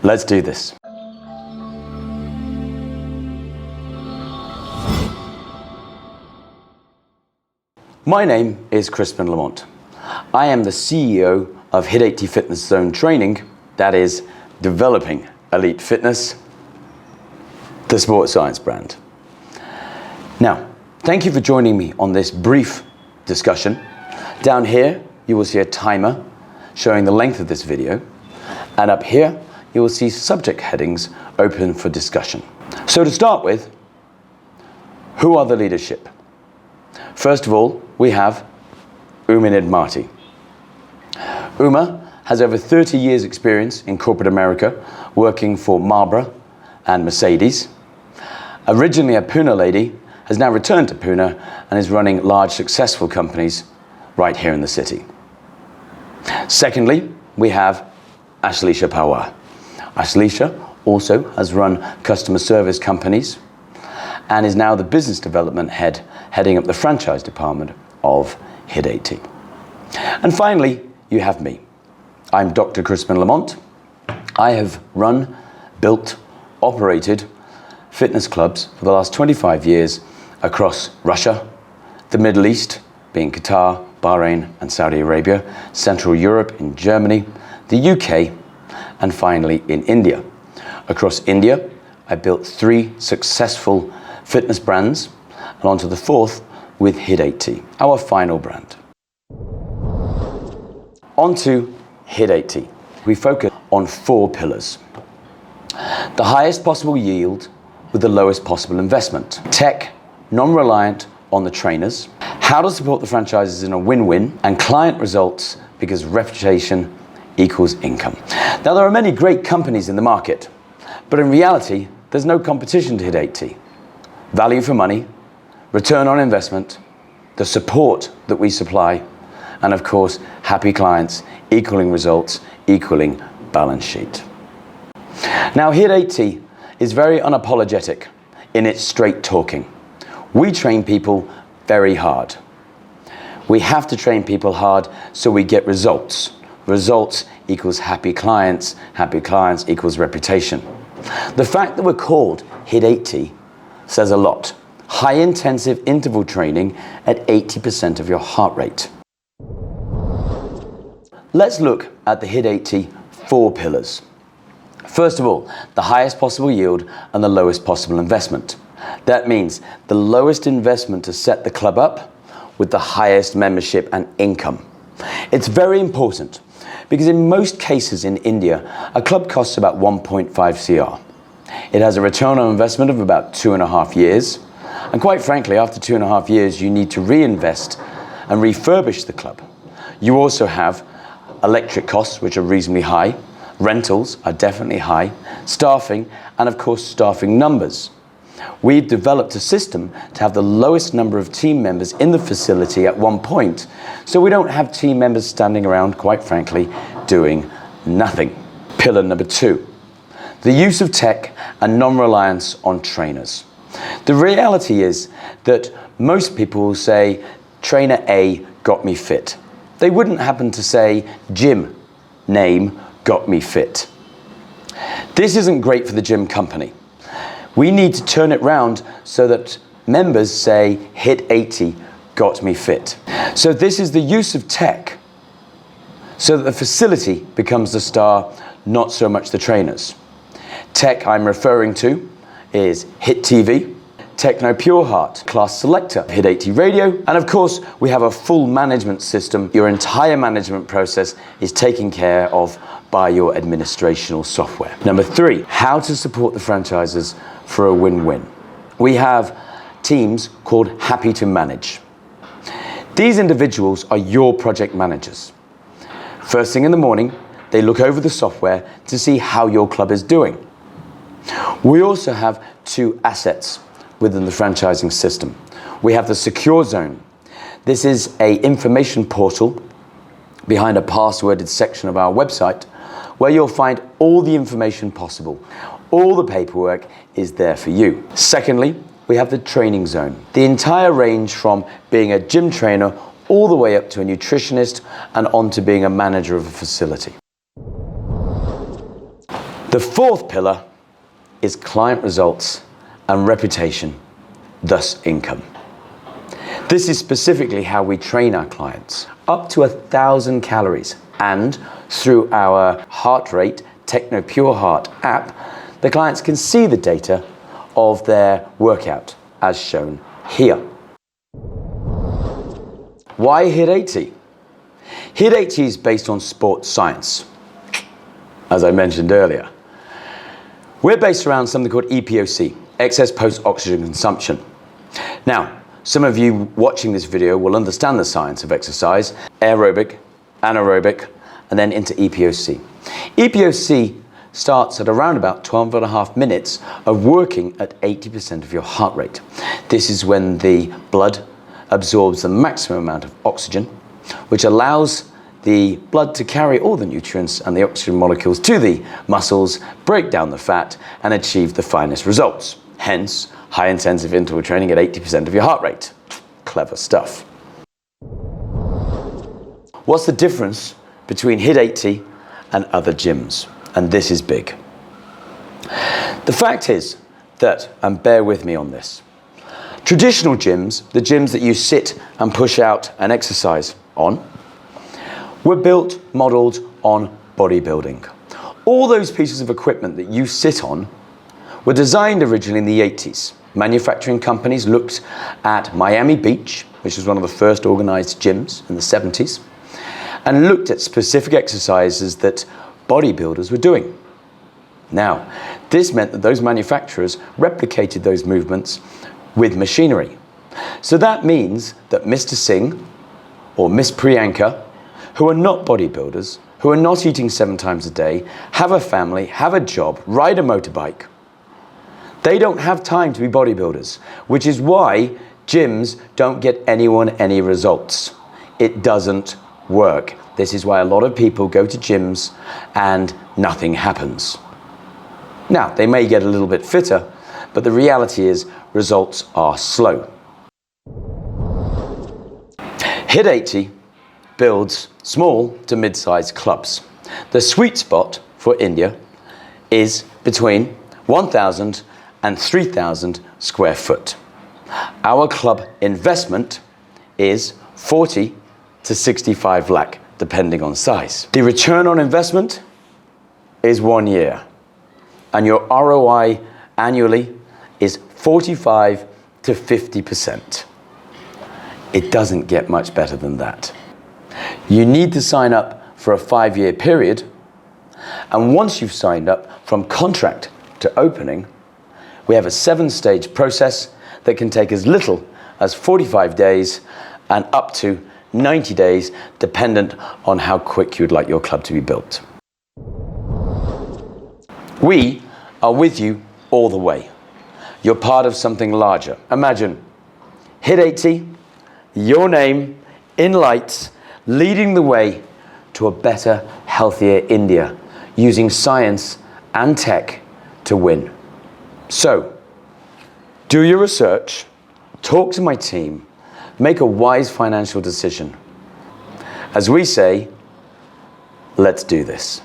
Let's do this. My name is Crispin Lamont. I am the CEO of HIIT80 Fitness Zone Training, that is, developing elite fitness, the sports science brand. Now, thank you for joining me on this brief discussion. Down here, you will see a timer showing the length of this video, and up here, you will see subject headings open for discussion. So to start with, who are the leadership? First of all, we have Uma Marty. Uma has over 30 years experience in corporate America, working for Marlboro and Mercedes. Originally a Pune lady, has now returned to Pune and is running large successful companies right here in the city. Secondly, we have Ashleisha Pawar. Ashleisha also has run customer service companies and is now the business development head, heading up the franchise department of HIIT80. And finally, you have me. I'm Dr. Crispin Lamont. I have run, built, operated fitness clubs for the last 25 years across Russia, the Middle East, being Qatar, Bahrain and Saudi Arabia, Central Europe in Germany, the UK, and finally in India. Across India, I built 3 successful fitness brands, and onto the 4th with HIIT80, our final brand. Onto HIIT80. We focus on 4 pillars. The highest possible yield with the lowest possible investment. Tech, non-reliant on the trainers. How to support the franchises in a win-win, and client results because reputation equals income. Now, there are many great companies in the market, but in reality, there's no competition to HIIT80. Value for money, return on investment, the support that we supply, and of course, happy clients equaling results, equaling balance sheet. Now, HIIT80 is very unapologetic in its straight talking. We train people very hard. We have to train people hard so we get results. Results equals happy clients equals reputation. The fact that we're called HIIT80 says a lot. High intensive interval training at 80% of your heart rate. Let's look at the HIIT80 4 pillars. First of all, the highest possible yield and the lowest possible investment. That means the lowest investment to set the club up with the highest membership and income. It's very important because in most cases in India, a club costs about 1.5 CR. It has a return on investment of about 2.5 years. And quite frankly, after 2.5 years, you need to reinvest and refurbish the club. You also have electric costs, which are reasonably high. Rentals are definitely high. Staffing, and of course, staffing numbers. We've developed a system to have the lowest number of team members in the facility at one point, so we don't have team members standing around, quite frankly, doing nothing. Pillar number 2, the use of tech and non-reliance on trainers. The reality is that most people will say, trainer A got me fit. They wouldn't happen to say, gym name got me fit. This isn't great for the gym company. We need to turn it round so that members say, HIIT80 got me fit. So this is the use of tech so that the facility becomes the star, not so much the trainers. Tech I'm referring to is HIIT TV, Techno Pure Heart, Class Selector, HIIT80 Radio, and of course we have a full management system. Your entire management process is taken care of by your administrational software. Number 3, how to support the franchises for a win-win. We have teams called Happy to Manage. These individuals are your project managers. First thing in the morning, they look over the software to see how your club is doing. We also have 2 assets within the franchising system. We have the Secure Zone. This is an information portal behind a passworded section of our website where you'll find all the information possible. All the paperwork is there for you. Secondly, we have the Training Zone. The entire range from being a gym trainer all the way up to a nutritionist and on to being a manager of a facility. The fourth pillar is client results and reputation, thus income. This is specifically how we train our clients. Up to 1,000 calories, and through our heart rate Techno Pure Heart app, the clients can see the data of their workout as shown here. Why HIIT80? HIIT80 is based on sports science, as I mentioned earlier. We're based around something called EPOC, excess post-oxygen consumption. Now, some of you watching this video will understand the science of exercise, aerobic, anaerobic, and then into EPOC. EPOC starts at around about 12.5 minutes of working at 80% of your heart rate. This is when the blood absorbs the maximum amount of oxygen, which allows the blood to carry all the nutrients and the oxygen molecules to the muscles, break down the fat, and achieve the finest results. Hence, high-intensive interval training at 80% of your heart rate. Clever stuff. What's the difference between HIIT80 and other gyms? And this is big. The fact is that, and bear with me on this, traditional gyms, the gyms that you sit and push out and exercise on, were built, modeled on bodybuilding. All those pieces of equipment that you sit on were designed originally in the 80s. Manufacturing companies looked at Miami Beach, which was one of the first organized gyms in the 70s, and looked at specific exercises that bodybuilders were doing. Now, this meant that those manufacturers replicated those movements with machinery. So that means that Mr. Singh or Miss Priyanka, who are not bodybuilders, who are not eating 7 times a day, have a family, have a job, ride a motorbike, they don't have time to be bodybuilders, which is why gyms don't get anyone any results. It doesn't work. This is why a lot of people go to gyms and nothing happens. Now, they may get a little bit fitter, but the reality is results are slow. HIIT80 builds small to mid-sized clubs. The sweet spot for India is between 1,000 and 3,000 square foot. Our club investment is 40 to 65 lakh, depending on size. The return on investment is 1 year, and your ROI annually is 45 to 50%. It doesn't get much better than that. You need to sign up for a 5-year period, and once you've signed up, from contract to opening, we have a 7-stage process that can take as little as 45 days and up to 90 days, dependent on how quick you'd like your club to be built. We are with you all the way. You're part of something larger. Imagine HIIT80, your name in lights, leading the way to a better, healthier India, using science and tech to win. So, do your research, talk to my team, make a wise financial decision. As we say, let's do this.